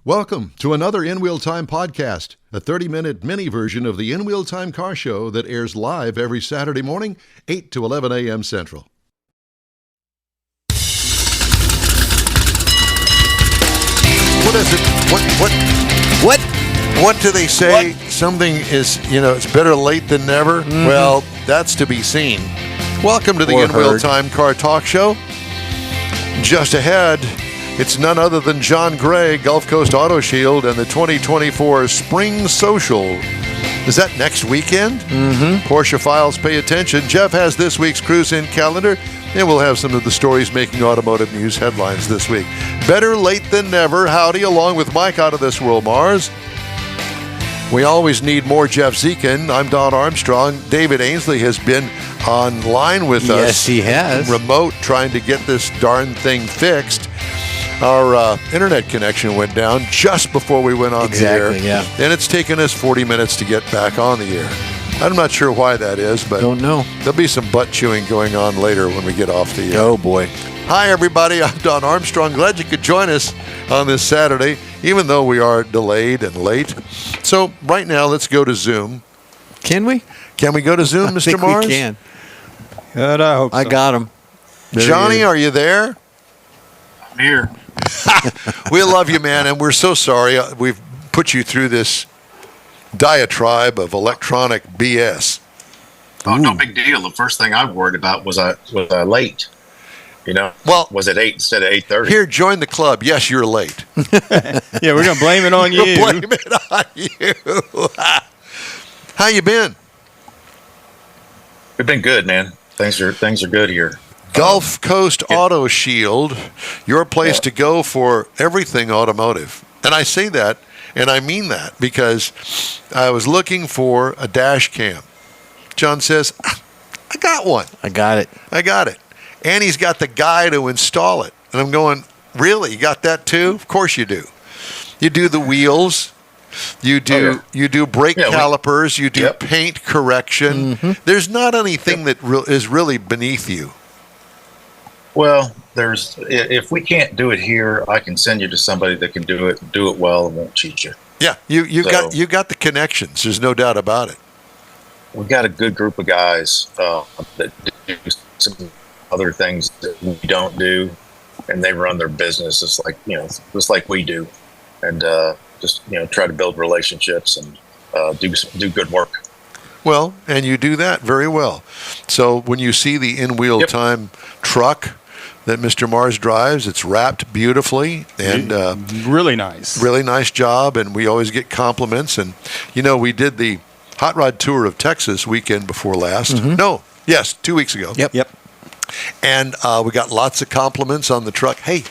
Welcome to another In Wheel Time podcast, a 30-minute mini version of the In Wheel Time car show that airs live every Saturday morning, 8 to 11 a.m. Central. What is it? What do they say? What? Something is, it's better late than never? Mm-hmm. Well, that's to be seen. Welcome to the In Wheel Time car talk show. Just ahead, it's none other than John Gray, Gulf Coast Auto Shield, and the 2024 Spring Social. Is that next weekend? Mm-hmm. Porsche files, pay attention. Jeff has this week's cruise-in calendar, and we'll have some of the stories making automotive news headlines this week. Better late than never. Howdy, along with Mike out of this world, Mars. We always need more Jeff Zekin. I'm Don Armstrong. David Ainsley has been online with us. Yes, he has. Remote, trying to get this darn thing fixed. Our internet connection went down just before we went on the air. Yeah. And it's taken us 40 minutes to get back on the air. I'm not sure why that is, but don't know. There'll be some butt chewing going on later when we get off the air. Oh, boy. Hi, everybody. I'm Don Armstrong. Glad you could join us on this Saturday, even though we are delayed and late. So right now, let's go to Zoom. Can we? Can we go to Zoom, Mr. I think Mars? we can. Good, I hope so. I got him. Johnny, are you there? I'm here. We love you, man, and we're so sorry we've put you through this diatribe of electronic BS. Oh, no big deal. The first thing I worried about was I late. Well, was it 8 instead of 8:30? Here, join the club. Yes, you're late. Yeah, we're gonna blame it on you. Blame it on you. How you been? We've been good, man. Things are good here. Gulf Coast Auto Shield, your place to go for everything automotive. And I say that, and I mean that, because I was looking for a dash cam. John says, I got one. I got it. And he's got the guy to install it. And I'm going, really? You got that too? Of course you do. You do the wheels. You do brake calipers. You do paint correction. Mm-hmm. There's not anything that is really beneath you. Well, if we can't do it here, I can send you to somebody that can do it well and won't cheat you. Yeah, you got the connections. There's no doubt about it. We've got a good group of guys that do some other things that we don't do, and they run their business just like we do, and try to build relationships and do good work. Well, and you do that very well. So when you see the in-wheel time truck that Mr. Mars drives, it's wrapped beautifully and really nice. Really nice job, and we always get compliments. And we did the hot rod tour of Texas weekend before last. Mm-hmm. 2 weeks ago. Yep. And we got lots of compliments on the truck. Hey,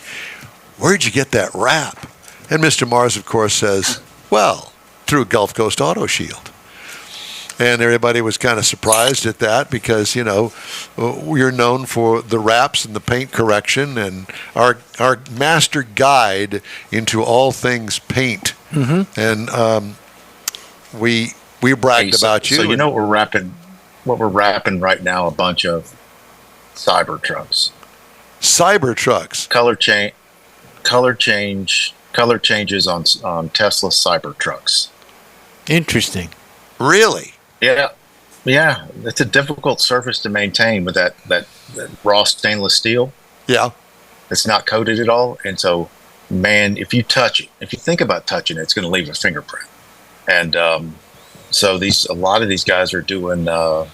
where'd you get that wrap? And Mr. Mars, of course, says, well, through Gulf Coast Auto Shield. And everybody was kind of surprised at that because, we're known for the wraps and the paint correction and our master guide into all things paint. Mm-hmm. And we bragged about you. So what we're wrapping right now, a bunch of Cybertrucks. Cybertrucks. Color changes on Tesla Cybertrucks. Interesting. Really? Yeah. It's a difficult surface to maintain with that raw stainless steel. Yeah. It's not coated at all, and so, man, if you touch it, if you think about touching it, it's going to leave a fingerprint. And so a lot of these guys are doing color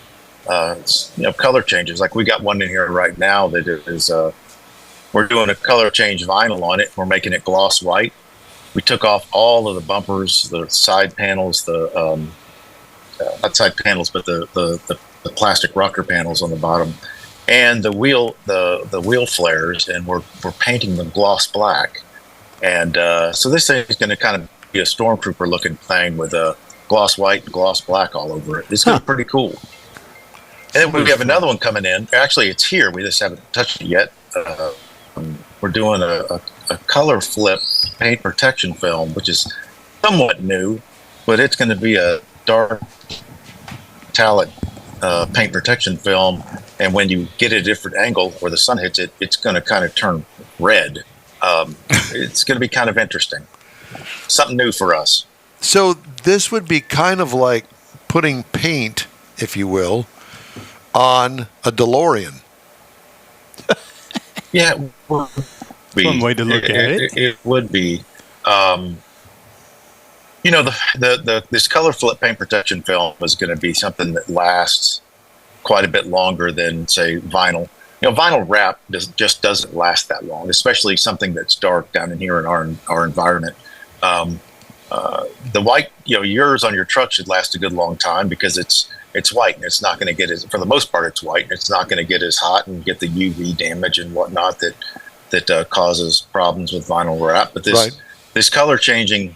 changes. Like we got one in here right now that is we're doing a color change vinyl on it. We're making it gloss white. We took off all of the bumpers, the side panels, not side panels, but the plastic rocker panels on the bottom, and the wheel flares, and we're painting them gloss black. And so this thing is going to kind of be a stormtrooper looking thing with a gloss white and gloss black all over it. It's going to be pretty cool. And then we have another one coming in. Actually, it's here. We just haven't touched it yet. We're doing a color flip paint protection film, which is somewhat new, but it's going to be a dark metallic paint protection film. And when you get a different angle where the sun hits it, it's going to kind of turn red. It's going to be kind of interesting. something new for us. So this would be kind of like putting paint, if you will, on a DeLorean. Yeah, One way to look at it. It would be. This color flip paint protection film is going to be something that lasts quite a bit longer than, say, vinyl. Vinyl wrap just doesn't last that long, especially something that's dark down in here in our environment. The white, yours on your truck should last a good long time because it's white and it's not going to get as, for the most part, it's white and it's not going to get as hot and get the UV damage and whatnot that causes problems with vinyl wrap. But this color changing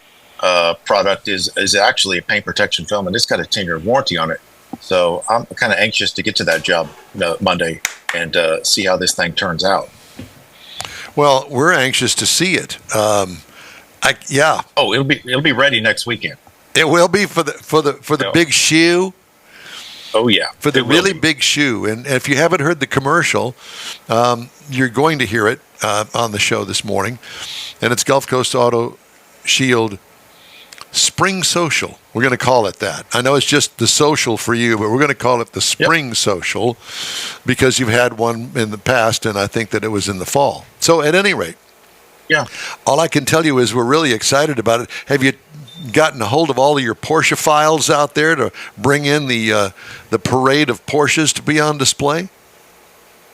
product is actually a paint protection film, and it's got a 10-year warranty on it. So I'm kind of anxious to get to that job Monday and see how this thing turns out. Well, we're anxious to see it. Yeah. Oh, it'll be ready next weekend. It will be for the big shoe. Oh yeah, for the really big shoe. And if you haven't heard the commercial, you're going to hear it on the show this morning, and it's Gulf Coast Auto Shield Spring Social. We're going to call it that. I know it's just the social for you, but we're going to call it the Spring Social because you've had one in the past, and I think that it was in the fall. So at any rate, all I can tell you is we're really excited about it. Have you gotten a hold of all of your Porsche files out there to bring in the parade of Porsches to be on display?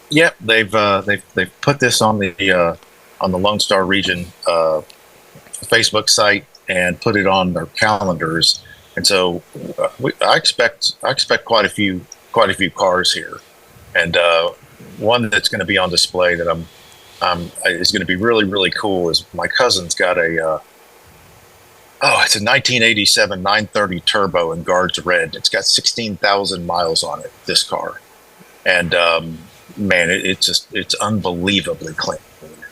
Yep, they've put this on the Lone Star Region Facebook site and put it on their calendars, and so I expect quite a few cars here, and one that's going to be on display that is going to be really, really cool is my cousin's got it's a 1987 930 turbo in Guards Red. It's got 16,000 miles on it, this car, and man, it's unbelievably clean.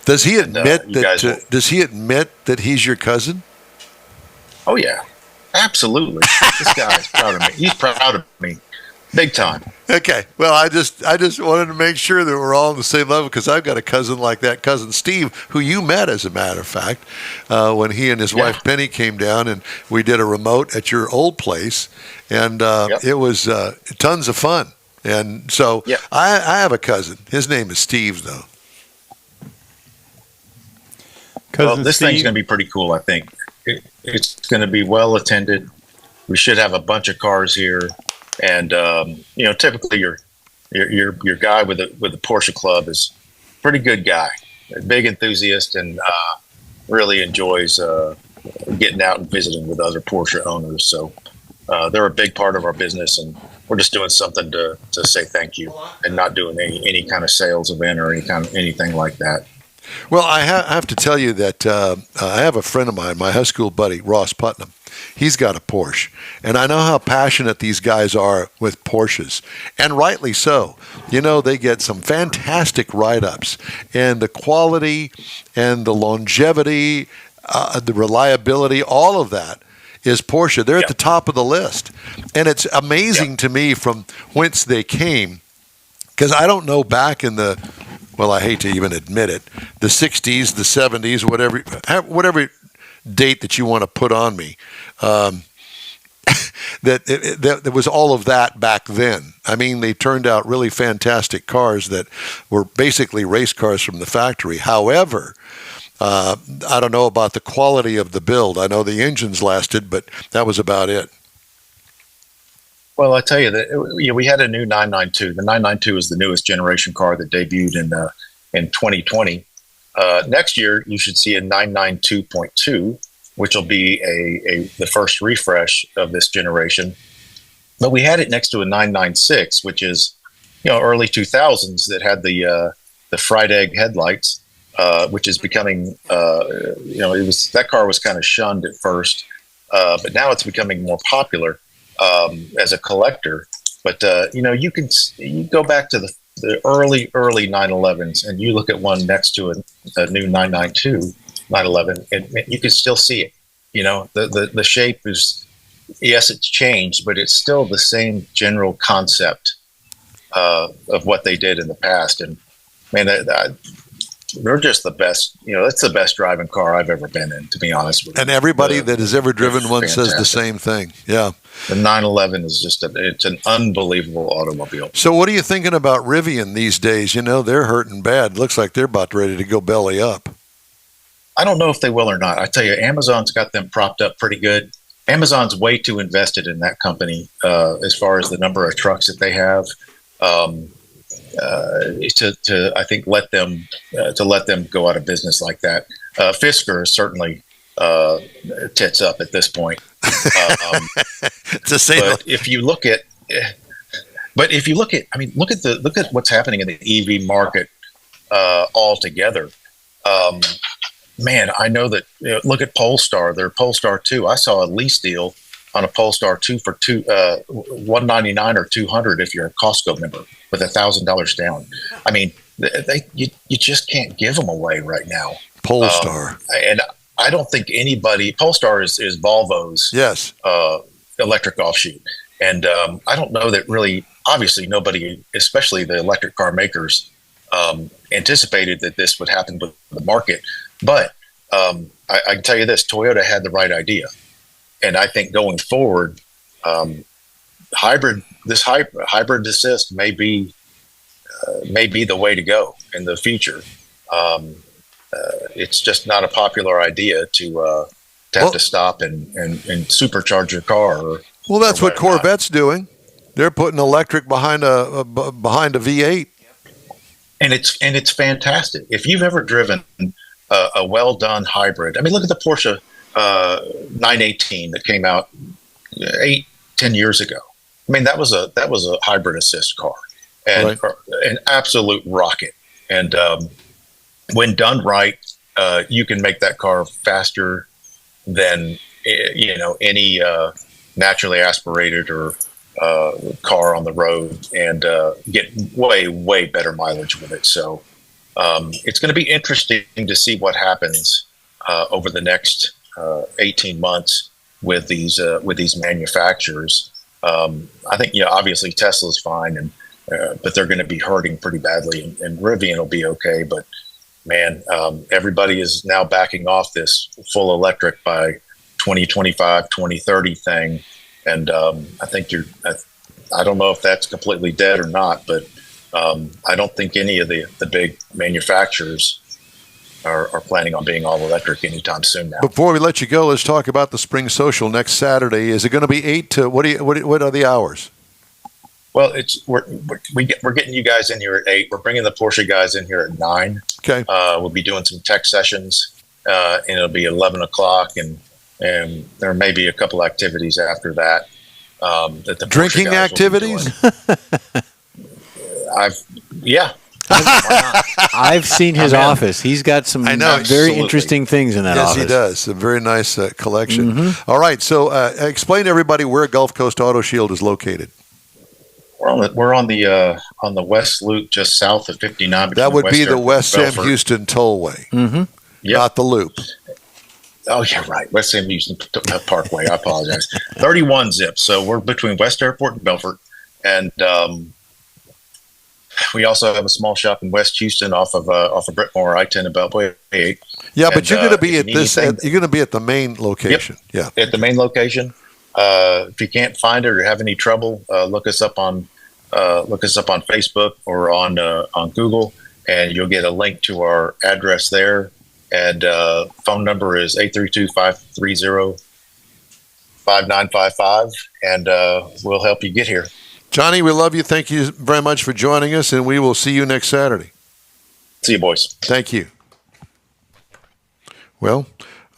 Does he admit Does he admit that he's your cousin? Oh yeah, absolutely. This guy's proud of me. He's proud of me, big time. Okay. Well, I just wanted to make sure that we're all on the same level because I've got a cousin like that, cousin Steve, who you met, as a matter of fact, when he and his wife Penny came down and we did a remote at your old place, and it was tons of fun. And so I have a cousin. His name is Steve, though. This thing's going to be pretty cool, I think. It's going to be well attended. We should have a bunch of cars here, and typically your guy with the Porsche Club is a pretty good guy, a big enthusiast, and really enjoys getting out and visiting with other Porsche owners. So they're a big part of our business, and we're just doing something to say thank you, and not doing any kind of sales event or anything like that. Well, I have to tell you that I have a friend of mine, my high school buddy, Ross Putnam. He's got a Porsche, and I know how passionate these guys are with Porsches, and rightly so. They get some fantastic write-ups, and the quality and the longevity, the reliability, all of that is Porsche. They're at the top of the list, and it's amazing to me from whence they came, because I don't know back in the, well, I hate to even admit it, the 60s, the 70s, whatever date that you want to put on me, that there was all of that back then. I mean, they turned out really fantastic cars that were basically race cars from the factory. However, I don't know about the quality of the build. I know the engines lasted, but that was about it. Well, I tell you that we had a new 992. The 992 is the newest generation car that debuted in 2020. Next year, you should see a 992.2, which will be the first refresh of this generation. But we had it next to a 996, which is early 2000s, that had the fried egg headlights, which is becoming that car was kind of shunned at first, but now it's becoming more popular as a collector. But you go back to the early 911s and you look at one next to a new 992 911, and you can still see it. The shape is, yes, it's changed, but it's still the same general concept of what they did in the past. And man, they're just the best. That's the best driving car I've ever been in, to be honest with you. And everybody that has ever driven one says the same thing. Yeah. The 911 is it's an unbelievable automobile. So what are you thinking about Rivian these days? They're hurting bad. Looks like they're about ready to go belly up. I don't know if they will or not. I tell you, Amazon's got them propped up pretty good. Amazon's way too invested in that company as far as the number of trucks that they have. To I think let them go out of business like that. Fisker is certainly tits up at this point. To say but if you look at, look at what's happening in the EV market altogether. Man, I know that. Look at Polestar. Their Polestar 2. I saw a lease deal on a Polestar 2 for $199 or $200 if you're a Costco member with $1,000 down. I mean, you just can't give them away right now. Polestar. And I don't think anybody. Polestar is Volvo's electric offshoot, and I don't know that really. Obviously, nobody, especially the electric car makers, anticipated that this would happen with the market. But I can tell you this: Toyota had the right idea, and I think going forward, hybrid assist may be the way to go in the future. It's just not a popular idea to have to stop and supercharge your car. Well, that's what Corvette's doing. They're putting electric behind a V8, and it's fantastic. If you've ever driven a well done hybrid, I mean, look at the Porsche 918 that came out 8-10 years ago. I mean, that was a hybrid assist car, and an absolute rocket. And when done right, you can make that car faster than any naturally aspirated or car on the road, and get way better mileage with it. So it's going to be interesting to see what happens over the next 18 months with these manufacturers. I think obviously Tesla's fine, but they're going to be hurting pretty badly, and Rivian will be okay. But man, everybody is now backing off this full electric by 2025, 2030 thing. And I think I don't know if that's completely dead or not, but I don't think any of the big manufacturers are planning on being all electric anytime soon now. Before we let you go, let's talk about the Spring Social next Saturday. Is it going to be 8 to what are the hours? Well, we're getting you guys in here at 8. We're bringing the Porsche guys in here at 9. Okay. We'll be doing some tech sessions, and it'll be 11 o'clock, and there may be a couple activities after that. That the drinking activities. I've seen his office. He's got some very interesting things in that office. Yes, he does. A very nice collection. Mm-hmm. All right. So explain to everybody where Gulf Coast Auto Shield is located. We're on the West Loop, just south of 59. That would be the West Sam Houston Tollway, not the Loop. Oh, yeah, right. West Sam Houston Parkway. I apologize. 31 zip. So we're between West Airport and Belfort, and we also have a small shop in West Houston off of Brentmore, I-10 and Beltway 8. Yeah, but you're going to be at this. You're going to be at the main location. Yep, yeah, at the main location. If you can't find it or have any trouble, look us up on Facebook or on Google, and you'll get a link to our address there. And phone number is 832-530-5955, and we'll help you get here. Johnny, we love you. Thank you very much for joining us, and we will see you next Saturday. See you, boys. Thank you. Well,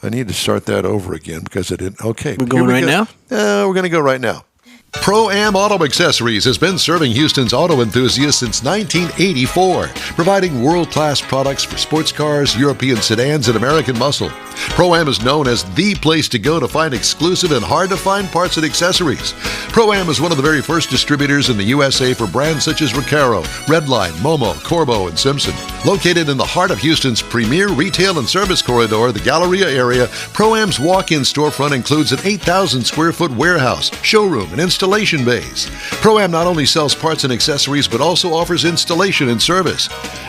I need to start that over again because I didn't. Okay. We're going right now? We're going to go right now. ProAm Auto Accessories has been serving Houston's auto enthusiasts since 1984, providing world-class products for sports cars, European sedans, and American muscle. ProAm is known as the place to go to find exclusive and hard-to-find parts and accessories. ProAm is one of the very first distributors in the USA for brands such as Recaro, Redline, Momo, Corbo, and Simpson. Located in the heart of Houston's premier retail and service corridor, the Galleria area, ProAm's walk-in storefront includes an 8,000 square foot warehouse, showroom, and installation installation bays. ProAm not only sells parts and accessories, but also offers installation and service.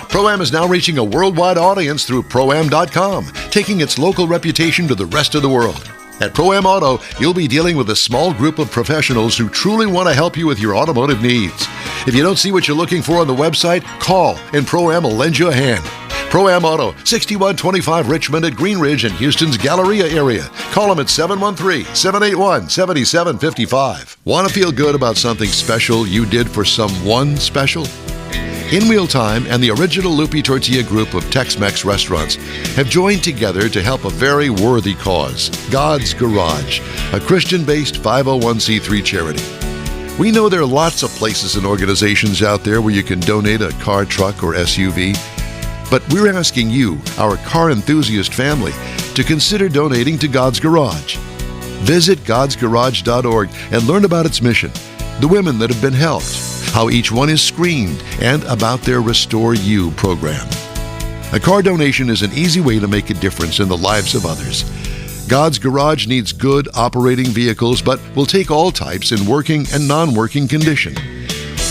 ProAm is now reaching a worldwide audience through ProAm.com, taking its local reputation to the rest of the world. At ProAm Auto, you'll be dealing with a small group of professionals who truly want to help you with your automotive needs. If you don't see what you're looking for on the website, call and ProAm will lend you a hand. ProAm Auto, 6125 Richmond at Green Ridge in Houston's Galleria area. Call them at 713-781-7755. Want to feel good about something special you did for someone special? In Wheel Time and the original Lupe Tortilla group of Tex-Mex restaurants have joined together to help a very worthy cause, God's Garage, a Christian-based 501c3 charity. We know there are lots of places and organizations out there where you can donate a car, truck, or SUV, but we're asking you, our car enthusiast family, to consider donating to God's Garage. Visit godsgarage.org and learn about its mission, the women that have been helped, how each one is screened, and about their Restore You program. A car donation is an easy way to make a difference in the lives of others. God's Garage needs good operating vehicles, but will take all types in working and non-working condition.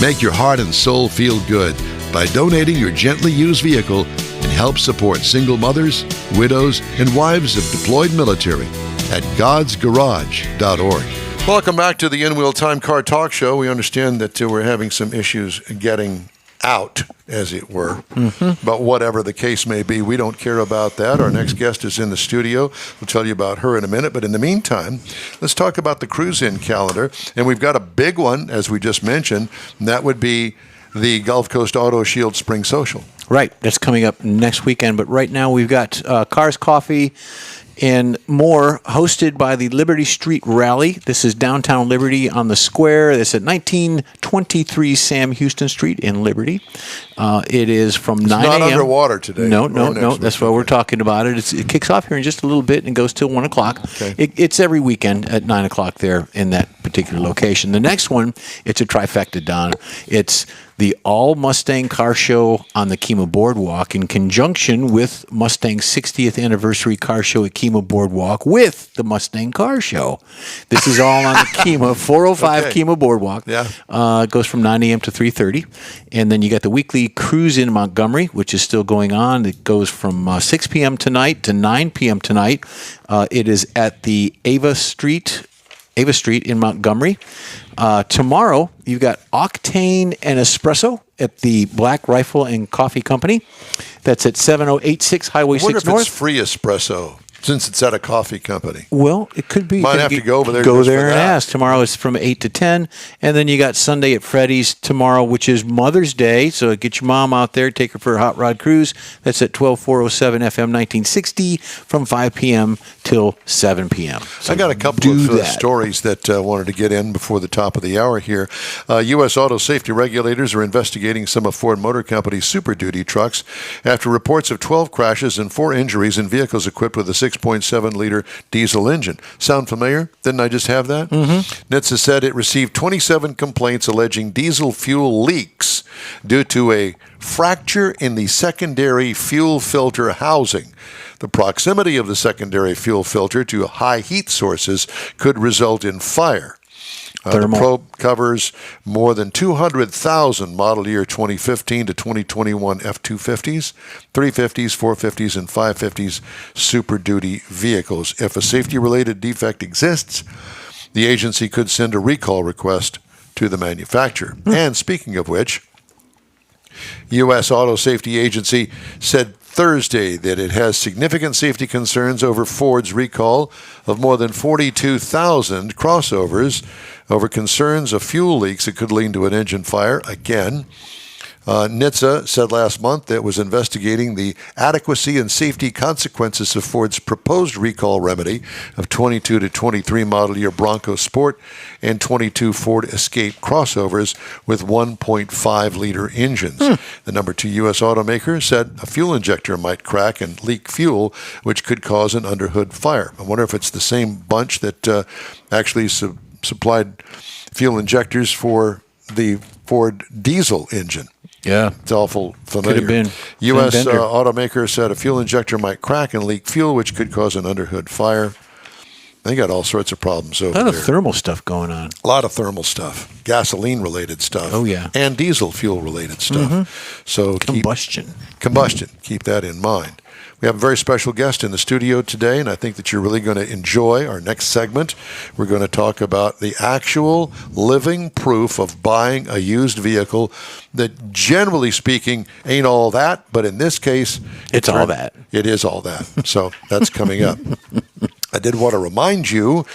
Make your heart and soul feel good by donating your gently used vehicle and help support single mothers, widows, and wives of deployed military at godsgarage.org. Welcome back to the In-Wheel Time Car Talk Show. We understand that we're having some issues getting out, as it were. But whatever the case may be, we don't care about that. Our next guest is in the studio. We'll tell you about her in a minute. But in the meantime, let's talk about the cruise-in calendar. And we've got a big one, as we just mentioned, and that would be the Gulf Coast Auto Shield Spring Social. Right. That's coming up next weekend. But right now we've got Cars, Coffee, and more, hosted by the Liberty Street Rally. This is downtown Liberty on the square. This is at 1923 Sam Houston Street in Liberty. It is from 9 a.m. It's not underwater today. No. That's why we're talking about it. It kicks off here in just a little bit and goes till 1 o'clock. Okay. It's every weekend at 9 o'clock there in that particular location. The next one, it's a trifecta, Don. It's the All Mustang Car Show on the Kemah Boardwalk in conjunction with Mustang's 60th Anniversary Car Show at Kemah Boardwalk with the Mustang Car Show. This is all on the Kemah, 405 Okay. Kemah Boardwalk. Yeah. It goes from 9 a.m. to 3:30. And then you got the weekly Cruise in Montgomery, which is still going on. It goes from 6 p.m. tonight to 9 p.m. tonight. It is at the Ava Street in Montgomery. Tomorrow, you've got Octane and Espresso at the Black Rifle and Coffee Company. That's at 7086 Highway 6 I wonder if North. it's free espresso, since it's at a coffee company. Well, it could be. Might have to go over there Go just there for and that. ask. Tomorrow is from 8 to 10. And then you got Sunday at Freddy's tomorrow, which is Mother's Day. So get your mom out there, take her for a hot rod cruise. That's at 12407 FM 1960 from 5 p.m. till 7 p.m. So I got a couple of stories that I wanted to get in before the top of the hour here. U.S. auto safety regulators are investigating some of Ford Motor Company's Super Duty trucks after reports of 12 crashes and 4 injuries in vehicles equipped with a 6.7-liter diesel engine. Sound familiar? Didn't I just have that? NHTSA said it received 27 complaints alleging diesel fuel leaks due to a fracture in the secondary fuel filter housing. The proximity of the secondary fuel filter to high heat sources could result in fire. The probe covers more than 200,000 model year 2015 to 2021 F-250s, 350s, 450s, and 550s Super Duty vehicles. If a safety-related defect exists, the agency could send a recall request to the manufacturer. And speaking of which, U.S. Auto Safety Agency said Thursday that it has significant safety concerns over Ford's recall of more than 42,000 crossovers over concerns of fuel leaks that could lead to an engine fire. Again, NHTSA said last month that it was investigating the adequacy and safety consequences of Ford's proposed recall remedy of 22 to 23 model year Bronco Sport and 22 Ford Escape crossovers with 1.5-liter engines. The number 2 U.S. automaker said a fuel injector might crack and leak fuel, which could cause an underhood fire. I wonder if it's the same bunch that actually supplied fuel injectors for the Ford diesel engine. Yeah. It's awful familiar. Could have been. U.S. automaker said a fuel injector might crack and leak fuel, which could cause an underhood fire. They got all sorts of problems over A lot there. of thermal stuff going on. A lot of thermal stuff, gasoline-related stuff. Oh, yeah. And diesel fuel-related stuff. So Combustion. Combustion. Keep that in mind. We have a very special guest in the studio today, and I think that you're really going to enjoy our next segment. We're going to talk about the actual living proof of buying a used vehicle that, generally speaking, ain't all that, but in this case, It's all that. It is all that. So that's coming up. I did want to remind you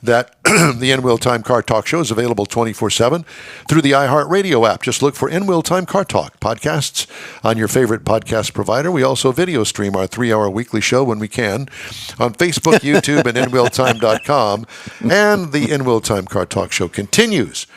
that the In-Wheel Time Car Talk Show is available 24/7 through the iHeartRadio app. Just look for In-Wheel Time Car Talk podcasts on your favorite podcast provider. We also video stream our 3-hour weekly show when we can on Facebook, YouTube, and InWheelTime.com. And the In-Wheel Time Car Talk Show continues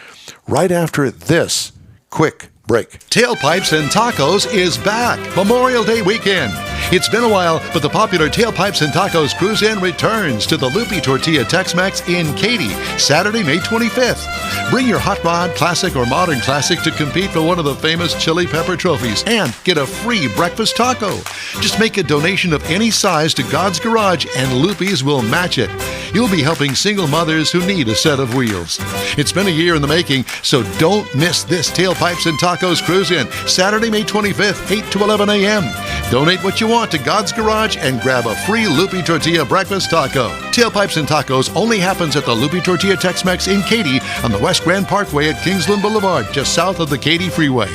right after this quick break. Tailpipes and Tacos is back. Memorial Day weekend. It's been a while, but the popular Tailpipes and Tacos Cruise-In returns to the Lupe Tortilla Tex-Mex in Katy, Saturday, May 25th. Bring your hot rod, classic, or modern classic to compete for one of the famous chili pepper trophies and get a free breakfast taco. Just make a donation of any size to God's Garage and Lupe's will match it. You'll be helping single mothers who need a set of wheels. It's been a year in the making, so don't miss this Tailpipes and Tacos Cruise-In, Saturday, May 25th, 8 to 11 a.m. Donate what you want to God's Garage and grab a free Lupe Tortilla breakfast taco. Tailpipes and Tacos only happens at the Lupe Tortilla Tex-Mex in Katy on the West Grand Parkway at Kingsland Boulevard, just south of the Katy Freeway.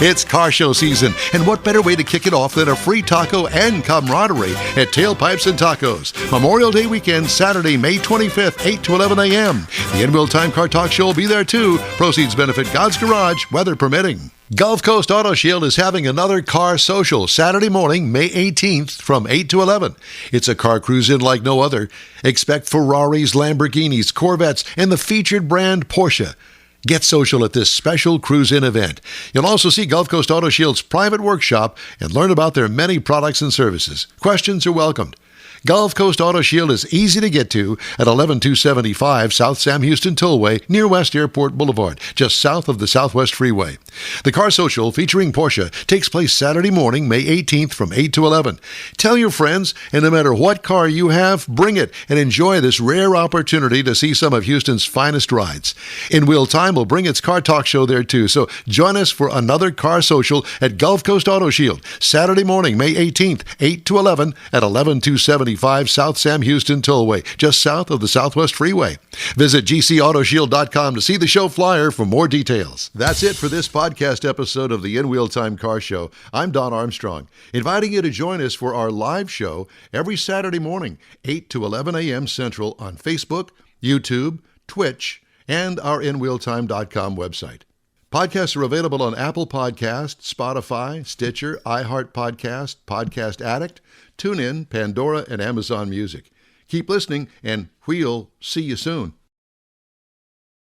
It's car show season, and what better way to kick it off than a free taco and camaraderie at Tailpipes and Tacos. Memorial Day weekend, Saturday, May 25th, 8 to 11 a.m. The In-Wheel Time Car Talk Show will be there too. Proceeds benefit God's Garage, weather permitting. Gulf Coast Auto Shield is having another car social Saturday morning, May 18th from 8 to 11. It's a car cruise-in like no other. Expect Ferraris, Lamborghinis, Corvettes, and the featured brand Porsche. Get social at this special cruise-in event. You'll also see Gulf Coast Auto Shield's private workshop and learn about their many products and services. Questions are welcomed. Gulf Coast Auto Shield is easy to get to at 11275 South Sam Houston Tollway near West Airport Boulevard, just south of the Southwest Freeway. The Car Social featuring Porsche takes place Saturday morning, May 18th from 8 to 11. Tell your friends, and no matter what car you have, bring it and enjoy this rare opportunity to see some of Houston's finest rides. In-Wheel Time will bring its Car Talk Show there too, so join us for another Car Social at Gulf Coast Auto Shield, Saturday morning, May 18th, 8 to 11 at 11275 South Sam Houston Tollway, just south of the Southwest Freeway. Visit gcautoshield.com to see the show flyer for more details. That's it for this podcast episode of the In-Wheel Time Car Show. I'm Don Armstrong, inviting you to join us for our live show every Saturday morning, 8 to 11 a.m. Central on Facebook, YouTube, Twitch, and our InWheelTime.com website. Podcasts are available on Apple Podcasts, Spotify, Stitcher, iHeart Podcast, Podcast Addict, TuneIn, Pandora, and Amazon Music. Keep listening, and we'll see you soon.